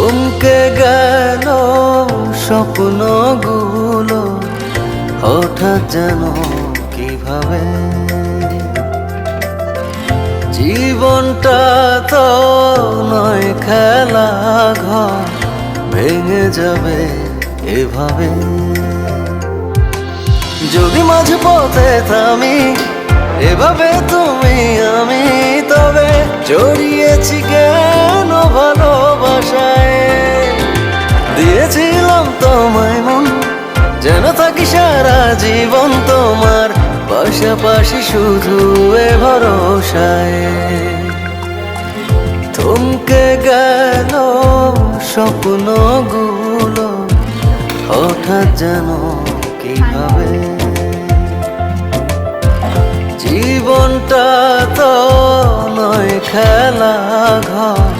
থমকে গেল স্বপ্নগুলো হঠাৎ যেন কিভাবে। জীবনটা তো নয় খেলা ঘর, ভেঙে যাবে এভাবে। যদি মাঝ পথে থামি এভাবে তুমি আমি, তবে জড়িয়েছি কেন ভালোবাসায়। দিয়েছিলাম তোমায় মন, যেন থাকি সারা জীবন তোমার পাশাপাশি, শুধু এ ভরসায়। থমকে গেল স্বপ্নগুলো হঠাৎ যেন কিভাবে। জীবনটা তো নয় খেলা ঘর,